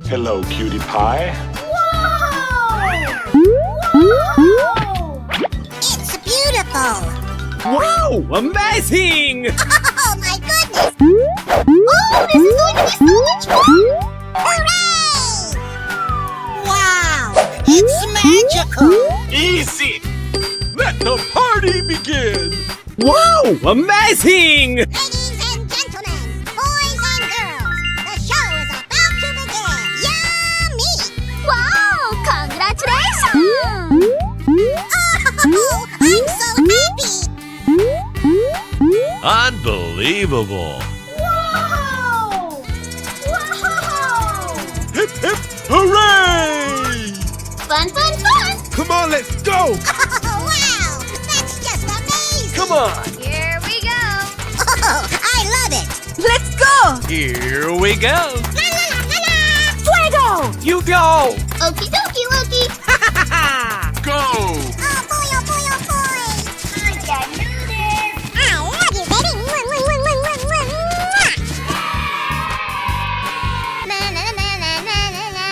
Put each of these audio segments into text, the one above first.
Hello, cutie pie. Whoa! It's beautiful. Wow! Amazing! Oh my goodness! Oh, this is going to be so much fun! Hooray! Wow! It's magical! Easy! Let the party begin! Wow! Amazing! Ladies and gentlemen, boys and girls, the show is about to begin! Yummy! Wow! Congratulations! Oh, I'm so happy! Unbelievable! Wow! Wow! Hip hip hooray! Fun, fun, fun! Come on, let's go! Oh, wow! That's just amazing! Come on! Here we go! Oh, I love it! Let's go! Here we go! La la la la la! Fuego! You go! Okie dokie Loki! Go! Oh boy, oh boy, oh boy! I can do this! I love you, baby! Na na na na na na na.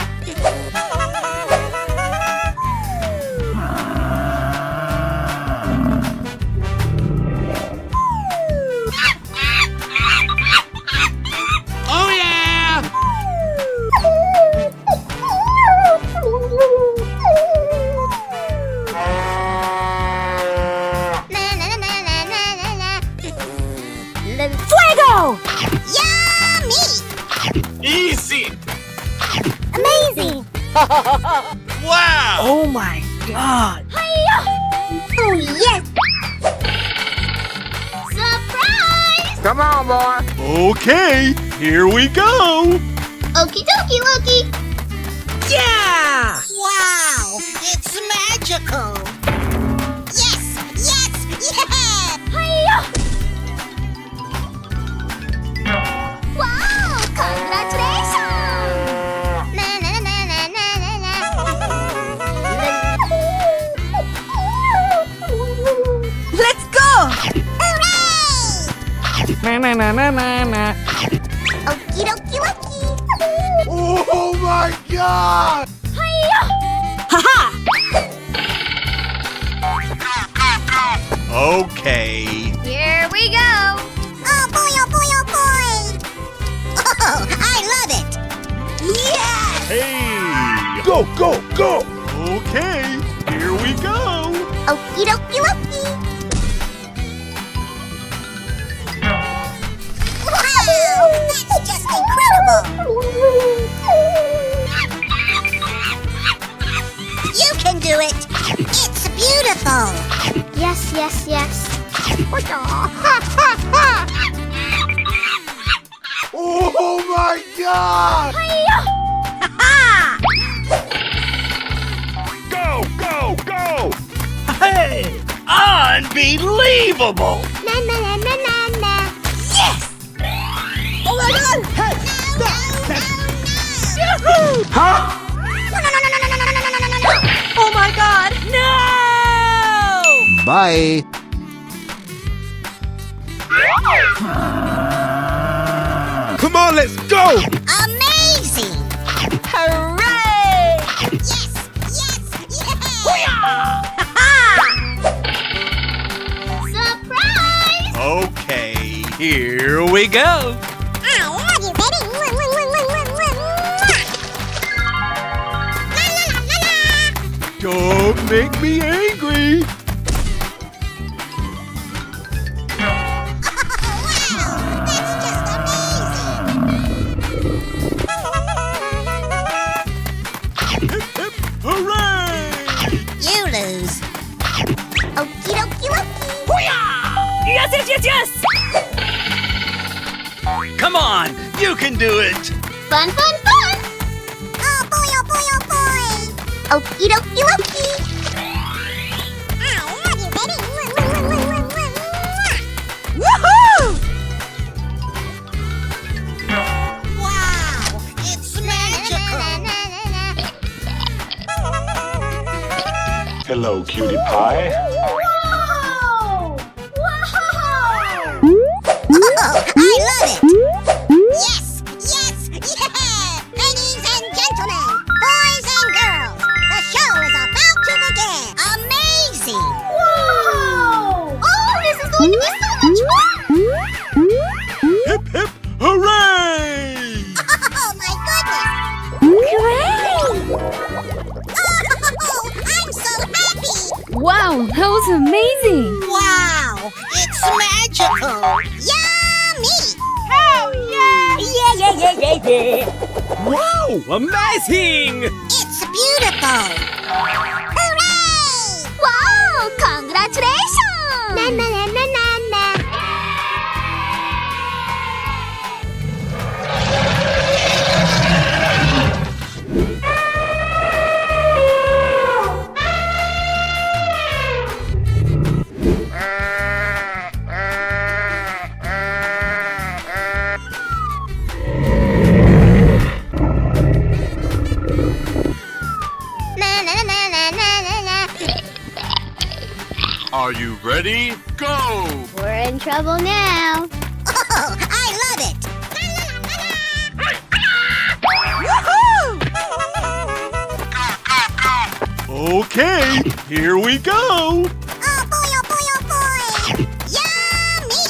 Oh yeah! Fuego! Yummy! Easy! Amazing! Wow! Oh my god! Oh yes! Surprise! Come on, boy! Okay, here we go! Okie dokie Loki! Yeah! Wow! It's magical! Yes! Yes! Yeah! Hiya! Wow! Congratulations! Na na na na na na na. Let's go! Hooray! Na na na na na na. Okie dokie Loki! Oh my god! Hiya! Haha! Okay. Here we go! Oh boy, oh boy, oh boy! Oh, I love it! Yes! Hey! Go, go, go! Okay, here we go! Okie dokie Loki! Wow! That's just incredible! You can do it! It's beautiful! Yes, yes, yes. Oh my god! Go, go, go! Hey! Unbelievable! Na na na na na na. Yes! Oh my god! Hey! No, no, no, no. Huh? No, no, no, no, no, no, no, no, no, no, no, no. Oh my god! No! Bye. Come on, let's go! Amazing! Hooray! Yes! Yes! Yeah! Surprise! Okay, here we go! I love you, baby! La la la la la! Don't make me angry! Wow! That's just amazing! Hip hip hooray! You lose. Okie dokie Loki! Yes, yes, yes, yes! Come on, you can do it! Fun, fun, fun! Oh boy, oh boy, oh boy! Okie dokie Loki! I love you, baby! Woohoo! Wow! It's magical! Hello, cutie pie. Wow! Wow! Oh, I love it! Yes! Yes! Yeah! Ladies and Wow, that was amazing! Wow, it's magical. Yummy! Yeah. Wow, amazing! It's beautiful. Hooray! Wow, congratulations! Na na na na na na. Na na na na na na na. Are you ready? Go! We're in trouble now. Oh, I love it. Okay, here we go! Oh boy, oh boy, oh boy! Yummy!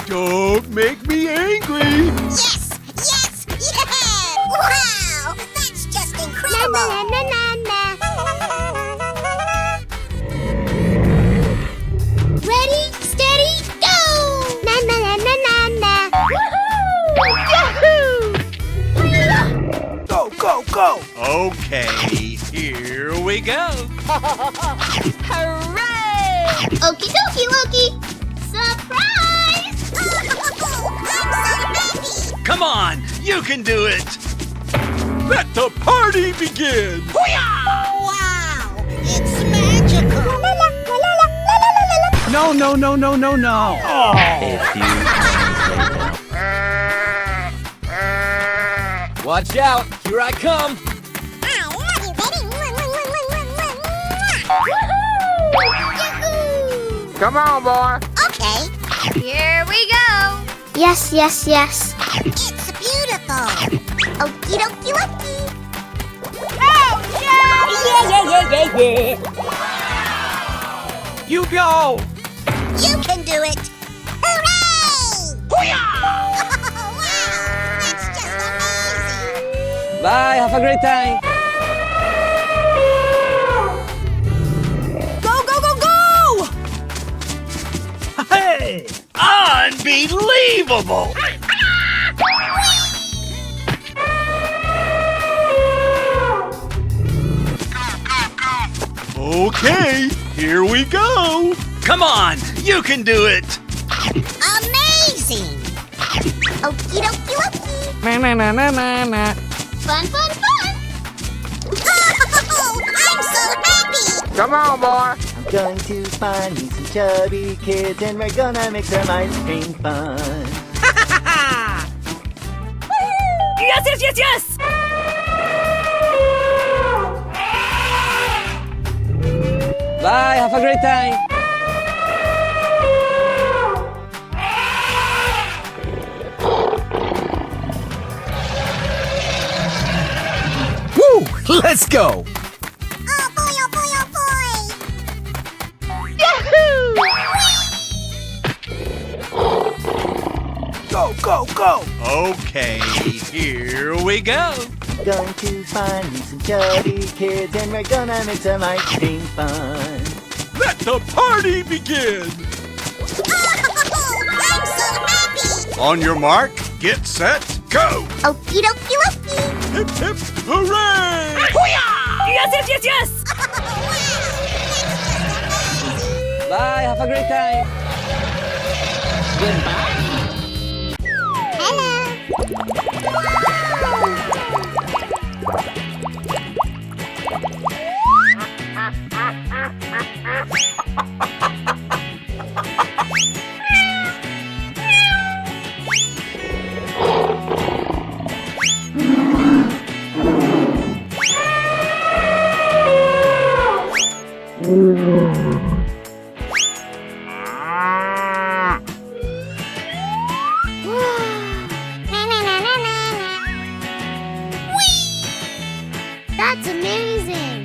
Don't make me angry! Yes! Yes! Yeah! Wow! That's just incredible! Ready, steady, go! Na na na na na na! Yahoo! Go, go, go! Okay, here we go! Hooray! Okie dokie, Loki! Surprise! Oh, I'm so happy! Come on, you can do it! Let the party begin! Wow! It's magical! No, no, no, no, no, no! Watch out! Here I come! I love you, baby! Yahoo! Come on, boy! Okay. Here we go! Yes, yes, yes. It's beautiful. Okie dokie dokie. Yeah. You go! You can do it. Hooray! Wow, that's just amazing. Bye, have a great time! Go, go, go, go! Hey! Unbelievable! Okay, here we go! Come on, you can do it! Amazing. Okie dokie dokie. Na. Fun, fun, fun. Oh, I'm so happy. Come on, boy! I'm going to find me some chubby kids and we're gonna make some ice cream fun. Yes! Bye, have a great time! Woo! Let's go! Oh boy, oh boy, oh boy. Go, go, go! Okay, here we go! I'm going to find me some chubby kids and we're gonna make some ice cream fun. Let the party begin! Oh, I'm so happy. On your mark, get set, go! Okie dokie dokie. Hip, hip, hooray! Yes! Bye, have a great time! Hello. That's amazing.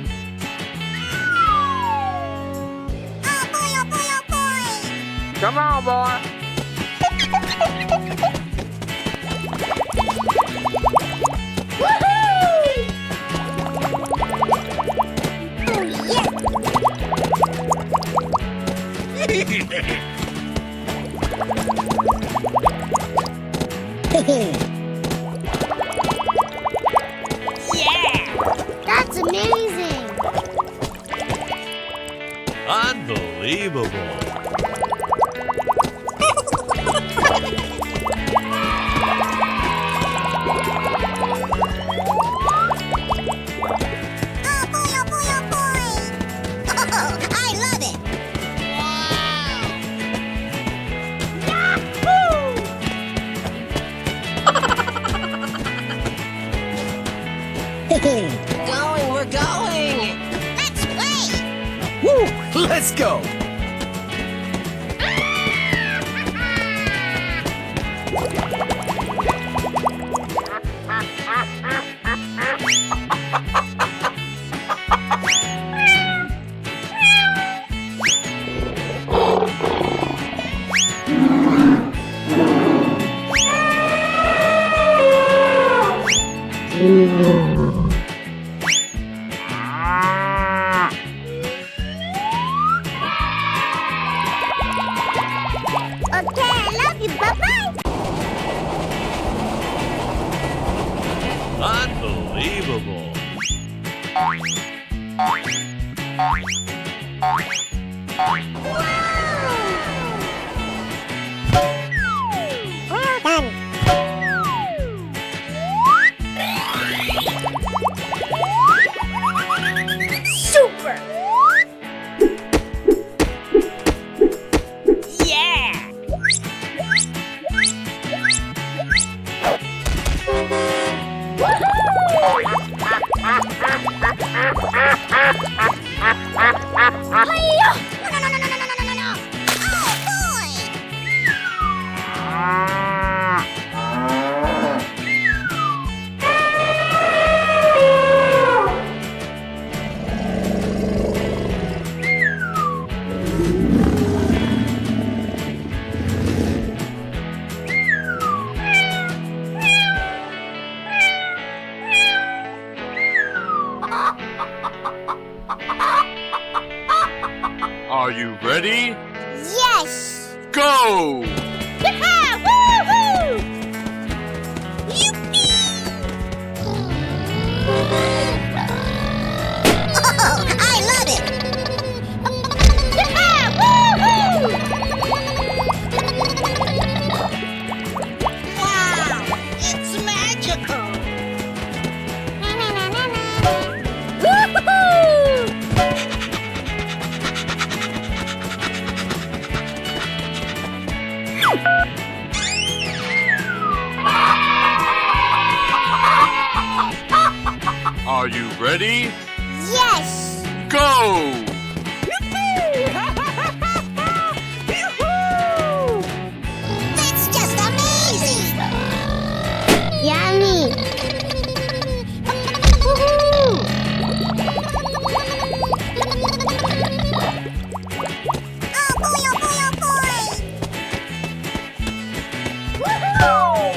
Oh boy, oh boy, oh boy. Come on, boy! That's amazing! Unbelievable. Oh boy, oh boy, oh boy! Oh, I love it! Going, we're going. Let's play! Woo! Let's go! Okay, I love you, bye-bye! Unbelievable. Well done! Super. Yeah. No! Oh boy! Are you ready? Yes! Go! Yeehaw! Woo-hoo! Yippee! Oh, I love it! Yeehaw! Woo-hoo! Wow! It's magical! Woo-hoo! Are you ready? Yes! Go! That's just amazing! Yummy! Woohoo! Oh boy, oh boy, oh boy! Woohoo!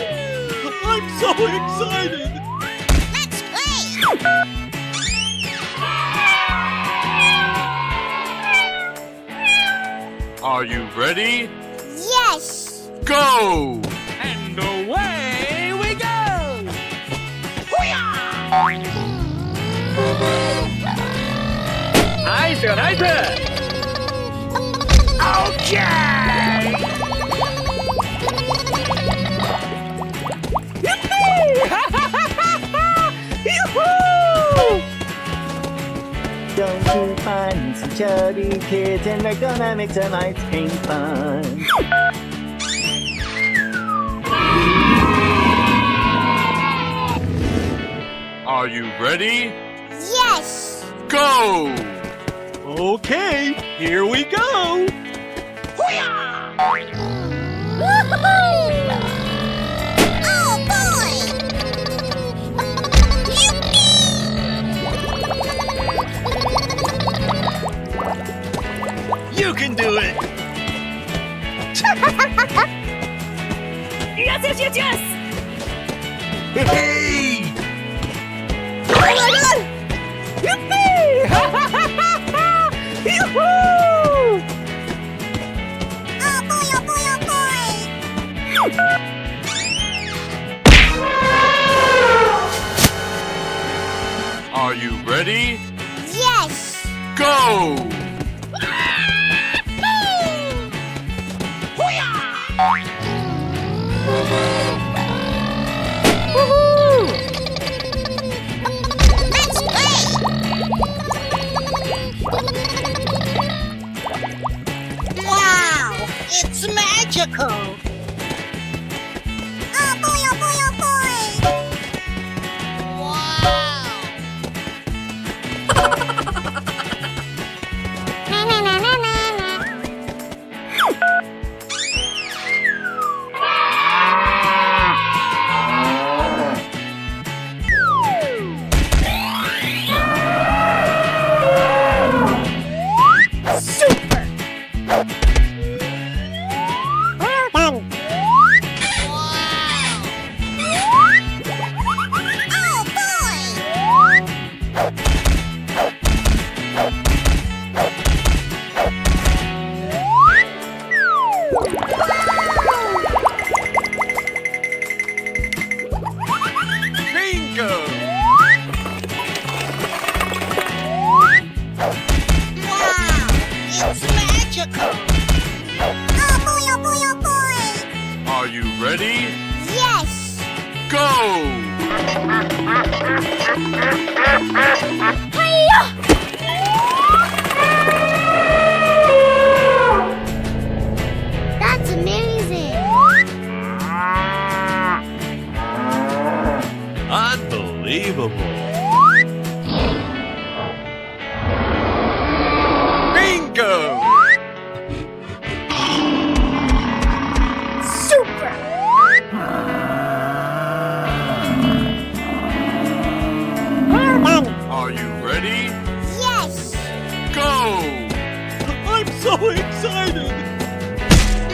I'm so excited! Let's play! Are you ready? Yes! Go! And away we go! Nice, nice! Okay! Don't you find some chubby kids and we're gonna make some ice cream fun. Are you ready? Yes! Go! Okay, here we go! Woohoo! Oh boy! Yippee! You can do it! Yes, yes, yes, yes. Hey! Oh boy, oh boy, oh boy! Are you ready? Yes! Go! Let's play! Wow! It's magical! Oh boy, oh boy, oh boy! Wow! Super! Well done! Wow! Oh boy! Bingo! Wow! It's magical! Oh boy, oh boy, oh boy! Are you ready? Yes! Go! That's amazing! Unbelievable! Bingo! Super! Well done! Are you ready? Yes! Go! I'm so excited!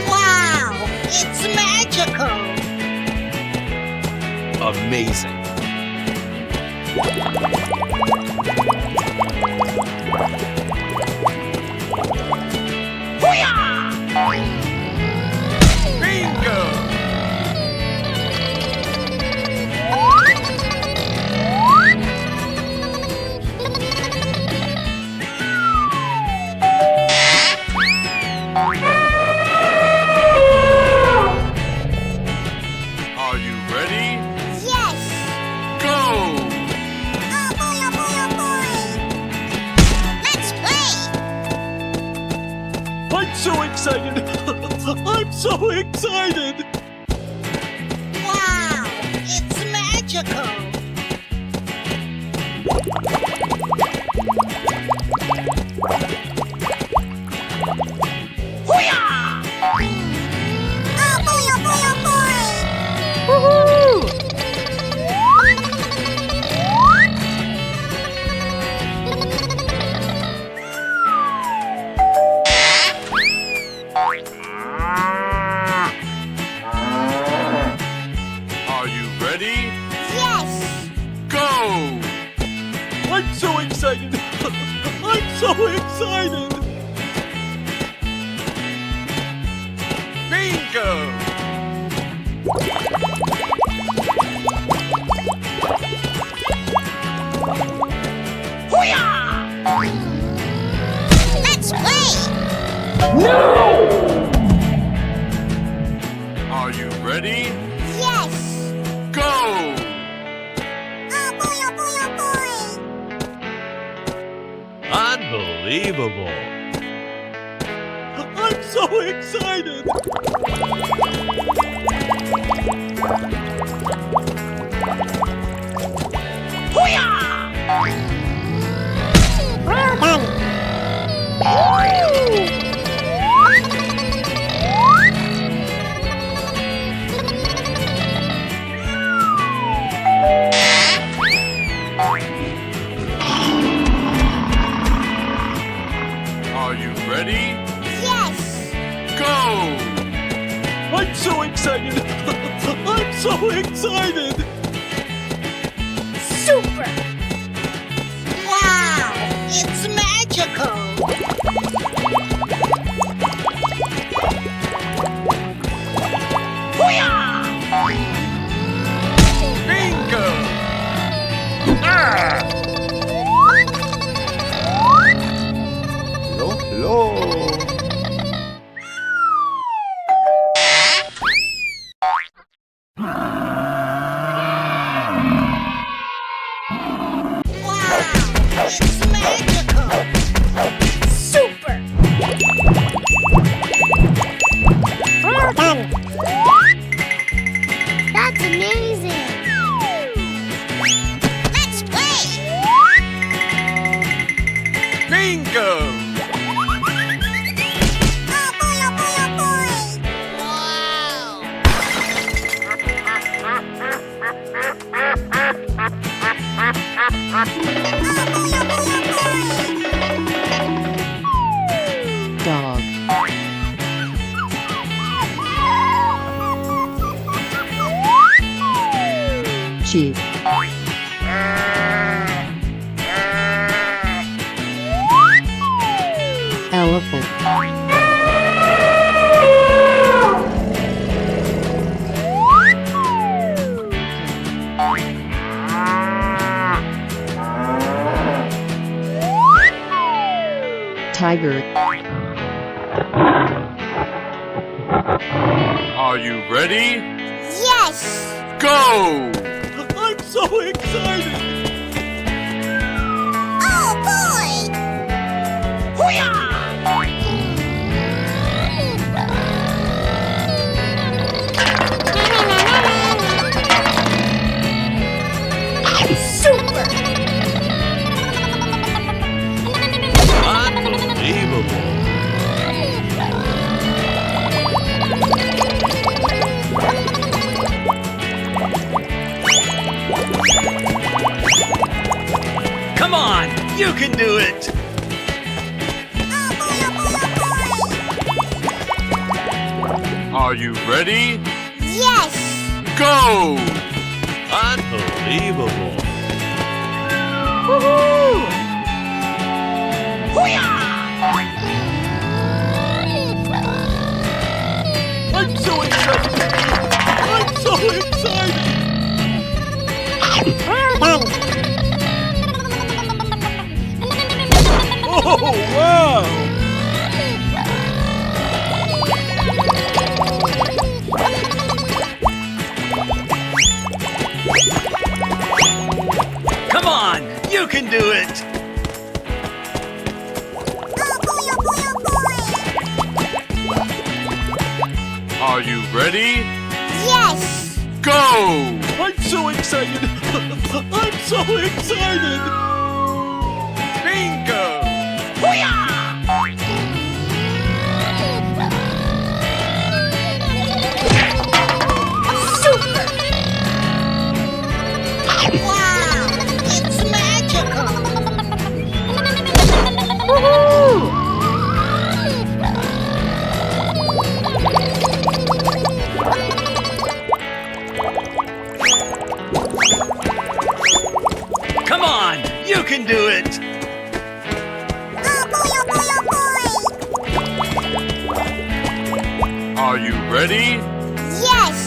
Wow! It's magical! Amazing. Bingo! Are you ready? Yes! Go! Oh boy, oh boy, oh boy! Let's play! I'm so excited! I'm so excited! Wow! It's magical! Oh boy, oh boy, oh boy! Are you ready? Yes! Go! I'm so excited! I'm so excited! Bingo! Let's play! Are you ready? Yes! Go! Oh boy, oh boy, oh boy! Unbelievable! I'm so excited! Well done! Are you ready? Yes! Go! I'm so excited! I'm so excited! Super! Wow! It's magical! Bingo! Ah! Hello, hello. Wow! It's magical! Super! That's amazing. Let's play! Bingo! Oh boy, oh boy, oh boy. Wow! Oh boy, oh boy, oh boy. Dog. Sheep. Elephant. Tiger. Are you ready? Yes. Go! I'm so excited! Oh boy. Super! Unbelievable! Come on! You can do it! Oh boy, oh boy, oh boy. Are you ready? Yes. Go! Unbelievable! I'm so excited! I'm so excited! Oh, wow! Come on! You can do it! Oh boy, oh boy, oh boy. Are you ready? Yes. Go! I'm so excited! I'm so excited! Bingo! Super! Wow! It's magical! Come on! You can do it! Oh boy, oh boy, oh boy. Are you ready? Yes.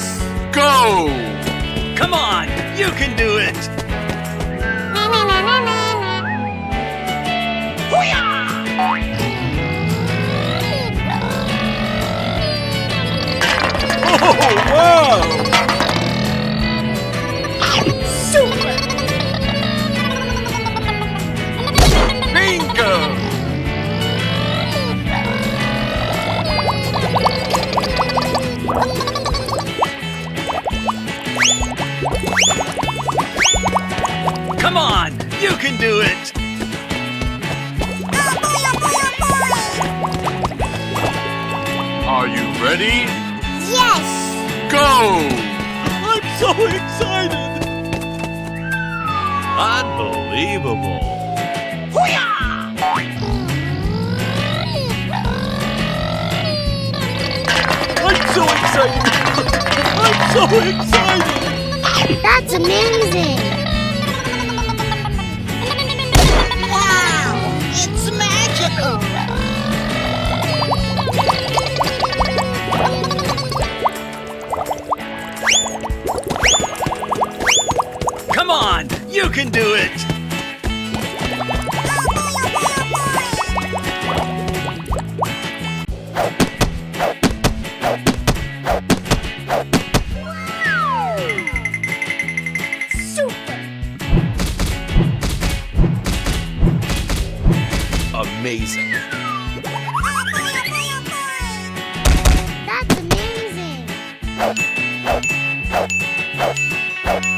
Go! Come on! You can do it! Oh, wow! Super! Bingo! Come on! You can do it! Oh boy, oh boy, oh boy. Are you ready? Yes. Go! I'm so excited! Unbelievable! I'm so excited! I'm so excited! That's amazing. can do it! Amazing. That's amazing.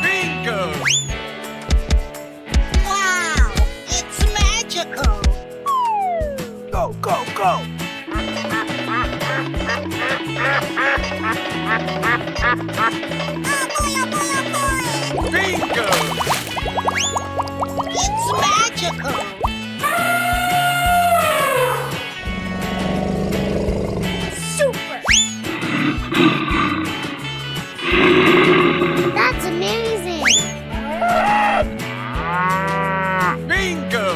Bingo! Wow, it's magical. Go, go, go! Bingo! It's magical. Super. That's amazing. Bingo!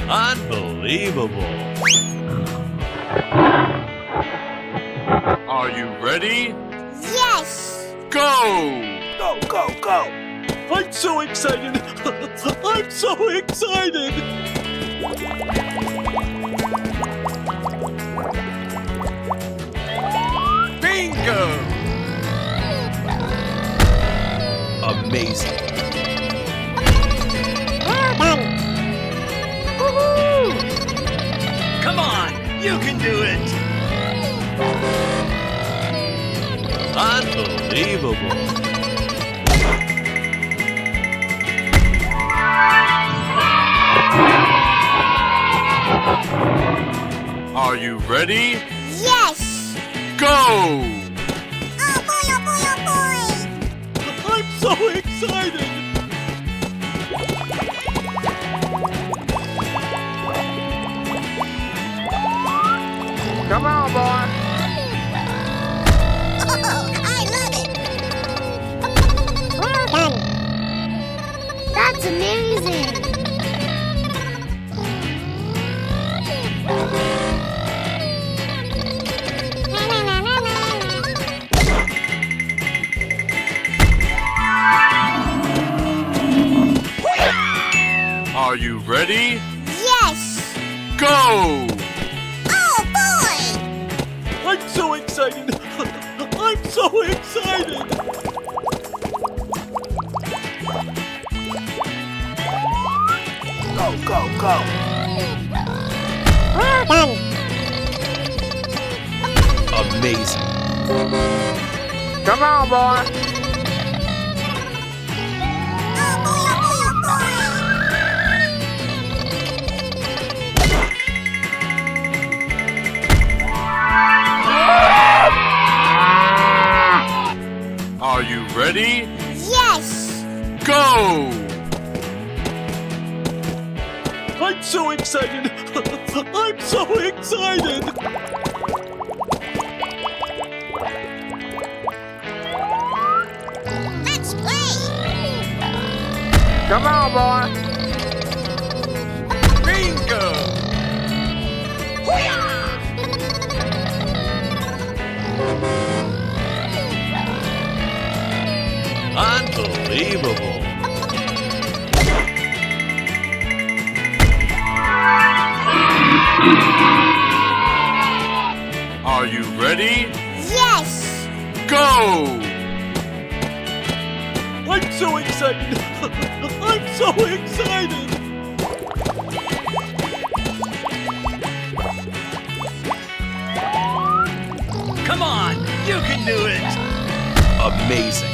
Unbelievable! Are you ready? Yes. Go! Go, go, go! I'm so excited! I'm so excited! Bingo! Amazing! Come on! You can do it! Unbelievable! Are you ready? Yes. Go! Oh boy, oh boy, oh boy. I'm so excited! Come on, boy! Oh, I love it. That's amazing. Are you ready? Yes. Go! Oh boy. I'm so excited! I'm so excited! Go, go, go! Amazing! Come on, boy! Oh boy, oh boy, oh boy. Are you ready? Yes. Go! I'm so excited! I'm so excited! Let's play. Come on, boy! Bingo! Unbelievable! Are you ready? Yes. Go! I'm so excited! I'm so excited! Come on! You can do it! Amazing!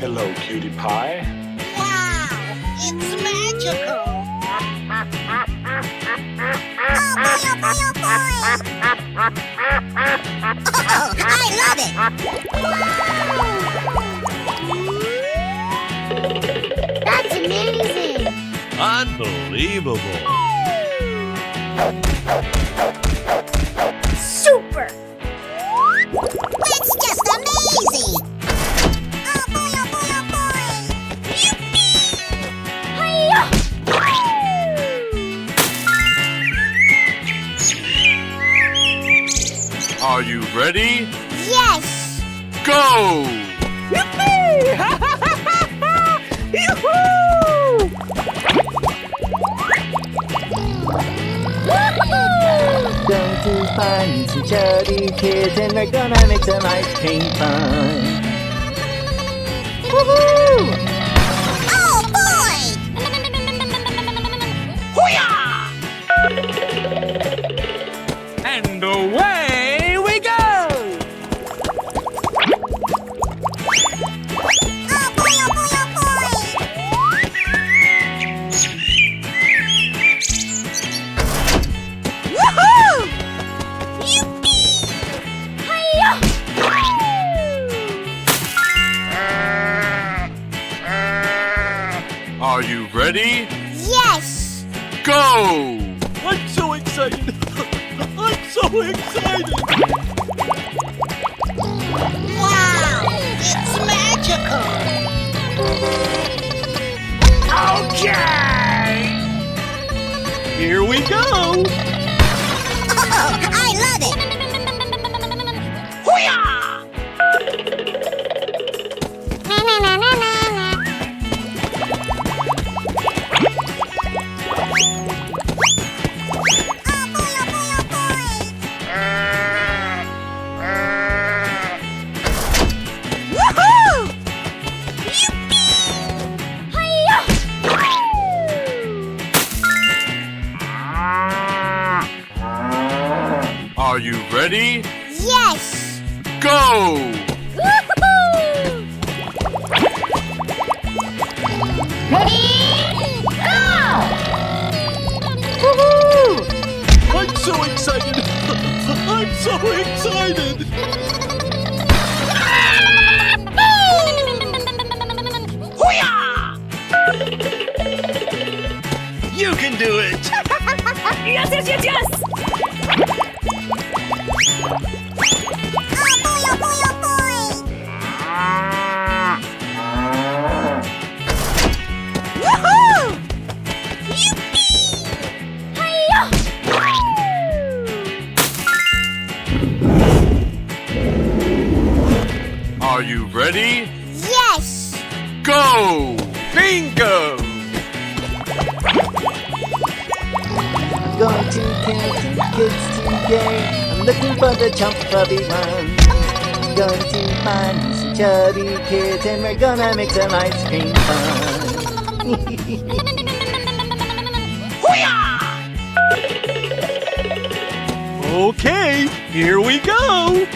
Hello, cutie pie. Wow, it's magical. Oh, I love it. That's amazing. Unbelievable! Super! It's just amazing! Oh boy, oh boy, oh boy! Hiya! Are you ready? Yes! Go! Going to find some chubby kids and we're gonna make some ice cream fun. Woohoo! Oh boy! And away we go! Oh boy, oh boy, oh boy! Woohoo! Yippee! Hiya! Are you ready? Yes! Go! I'm so excited! I'm so excited! Wow! It's magical! Okay! Here we go! Oh, I love it! Are you ready? Yes! Go! I'm so excited! I'm so excited! You can do it! Yes, yes, yes, yes! Oh boy, oh boy, oh boy! Woohoo! Yippee! Hiya! Are you ready? Yes! Go! Bingo! Going to catch some kids today. I'm looking for the chubby one. Going to find some chubby kids and we're gonna make some ice cream fun. Okay, here we go!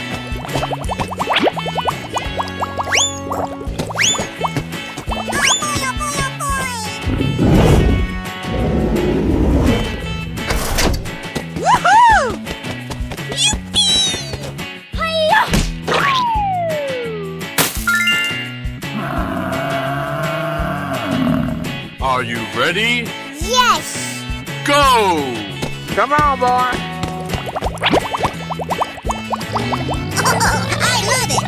Are you ready? Yes! Go! Come on, boy. Oh, I love it!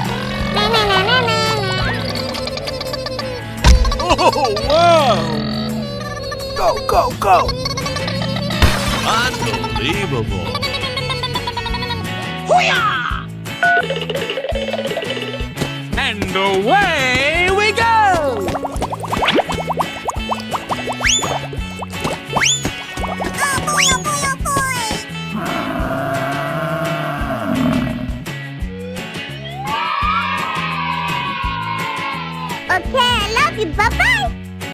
Oh, wow! Go, go, go! Unbelievable! And away we go! Oh boy, oh boy, oh boy! Okay, I love you. Bye-bye!